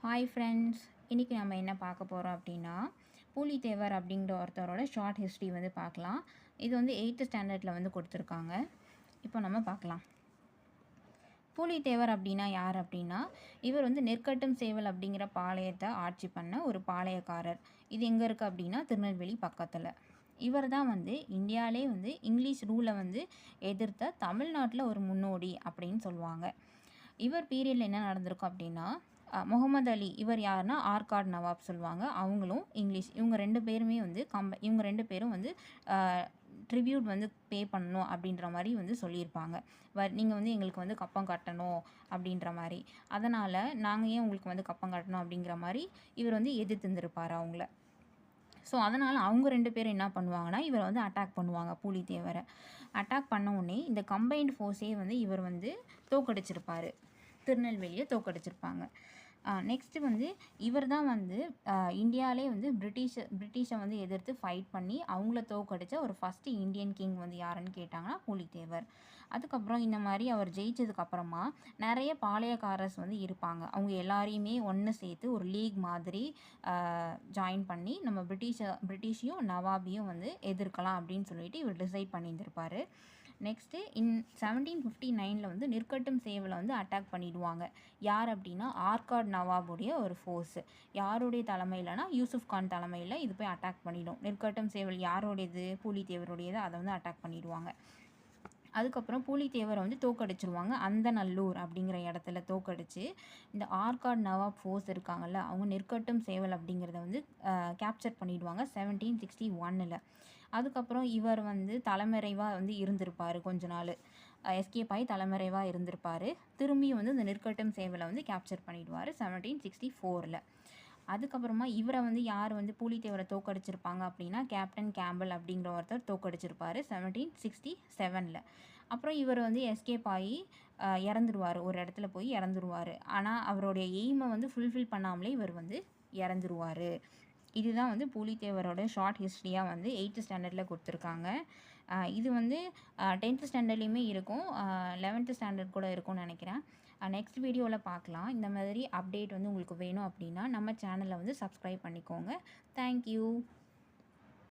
Hi friends, இன்றைக்கி நம்ம என்ன பார்க்க போகிறோம் அப்படின்னா, பூலித்தேவர் அப்படிங்கிற ஒருத்தரோட ஷார்ட் ஹிஸ்ட்ரி வந்து பார்க்கலாம். இது வந்து 8th ஸ்டாண்டர்டில் வந்து கொடுத்துருக்காங்க. இப்போ நம்ம பார்க்கலாம். பூலித்தேவர் அப்படின்னா யார் அப்படின்னா, இவர் வந்து நெற்கட்டும் சேவல் அப்படிங்கிற பாளையத்தை ஆட்சி பண்ண ஒரு பாளையக்காரர். இது எங்கே இருக்குது அப்படின்னா, திருநெல்வேலி பக்கத்தில். இவர் தான் வந்து இந்தியாவிலே வந்து இங்கிலீஷ் ரூலை வந்து எதிர்த்த தமிழ்நாட்டில் ஒரு முன்னோடி அப்படின்னு சொல்லுவாங்க. இவர் பீரியடில் என்ன நடந்திருக்கும் அப்படின்னா, முகமது அலி இவர் யாருன்னா ஆர்காட் நவாப் சொல்லுவாங்க. அவங்களும் இங்கிலீஷ் இவங்க 2 பேருமே வந்து இவங்க 2 பேரும் வந்து ட்ரிபியூட் வந்து பே பண்ணணும் அப்படின்ற மாதிரி வந்து சொல்லியிருப்பாங்க. நீங்கள் வந்து எங்களுக்கு வந்து கப்பம் கட்டணும் அப்படின்ற மாதிரி. அதனால் நாங்கள் ஏன் உங்களுக்கு வந்து கப்பம் கட்டணும் அப்படிங்கிற மாதிரி இவர் வந்து எதிர்த்துருந்துருப்பார் அவங்கள. ஸோ அதனால் அவங்க 2 பேரும் என்ன பண்ணுவாங்கன்னா, இவரை வந்து அட்டாக் பண்ணுவாங்க பூலித்தேவரை. அட்டாக் பண்ண உடனே இந்த கம்பைன்டு ஃபோர்ஸே வந்து இவர் வந்து தோக்கடிச்சிருப்பார். திருநெல்வேலியை தோக்கடிச்சிருப்பாங்க. நெக்ஸ்ட்டு வந்து இவர் தான் வந்து இந்தியாவிலே வந்து பிரிட்டிஷை வந்து எதிர்த்து ஃபைட் பண்ணி அவங்கள தோக்கடித்த ஒரு ஃபஸ்ட்டு இந்தியன் கிங் வந்து யாருன்னு கேட்டாங்கன்னா பூலித்தேவர். அதுக்கப்புறம் இந்த மாதிரி அவர் ஜெயிச்சதுக்கப்புறமா நிறைய பாளையக்காரர்ஸ் வந்து இருப்பாங்க. அவங்க எல்லாரையுமே ஒன்று சேர்த்து ஒரு லீக் மாதிரி ஜாயின் பண்ணி நம்ம பிரிட்டிஷையும் நவாபையும் வந்து எதிர்க்கலாம் அப்படின்னு சொல்லிட்டு இவர் டிசைட் பண்ணியிருந்திருப்பார். நெக்ஸ்ட்டு 1759 வந்து நெற்கட்டும் சேவலை வந்து அட்டாக் பண்ணிடுவாங்க. யார் அப்படின்னா ஆர்காட் நவாபுடைய ஒரு ஃபோர்ஸு. யாருடைய தலைமையிலனா யூசுஃப் கான் தலைமையில் இது போய் அட்டாக் பண்ணிடும். நெற்கட்டும் சேவல் யாரோடையது? பூலித்தேவருடையது. அதை வந்து அட்டாக் பண்ணிடுவாங்க. அதுக்கப்புறம் பூலித்தேவரை வந்து தோக்கடிச்சிருவாங்க. அந்தநல்லூர் அப்படிங்கிற இடத்துல தோக்கடிச்சு இந்த ஆர்காட் நவாப் ஃபோர்ஸ் இருக்காங்கல்ல, அவங்க நெற்கட்டும் சேவல் அப்படிங்கிறத வந்து கேப்சர் பண்ணிடுவாங்க 1761. அதுக்கப்புறம் இவர் வந்து தலைமறைவாக வந்து இருந்திருப்பார். கொஞ்ச நாள் எஸ்கேப் ஆகி தலைமறைவாக இருந்திருப்பார். திரும்பியும் வந்து இந்த நெற்கட்டும் சேவலை வந்து கேப்சர் பண்ணிடுவார் 1764. அதுக்கப்புறமா இவரை வந்து யார் வந்து பூலித்தேவரை தோக்கடிச்சிருப்பாங்க அப்படின்னா, கேப்டன் கேம்பல் அப்படிங்கிற ஒருத்தர் தோக்கடிச்சிருப்பார் 1767. அப்புறம் இவர் வந்து எஸ்கேப் ஆகி இறந்துருவார். ஒரு இடத்துல போய் இறந்துருவார். ஆனால் அவருடைய எய்மை வந்து ஃபுல்ஃபில் பண்ணாமலே இவர் வந்து இறந்துருவார். இதுதான் வந்து பூலித்தேவரோட ஷார்ட் ஹிஸ்ட்ரியாக வந்து 8th ஸ்டாண்டர்டில் கொடுத்துருக்காங்க. இது வந்து 10th ஸ்டாண்டர்ட்லேயுமே இருக்கும், 11th ஸ்டாண்டர்ட் கூட இருக்கும்னு நினைக்கிறேன். நெக்ஸ்ட் வீடியோவில் பார்க்கலாம். இந்த மாதிரி அப்டேட் வந்து உங்களுக்கு வேணும் அப்படின்னா நம்ம சேனலை வந்து சப்ஸ்கிரைப் பண்ணிக்கோங்க. தேங்க்யூ.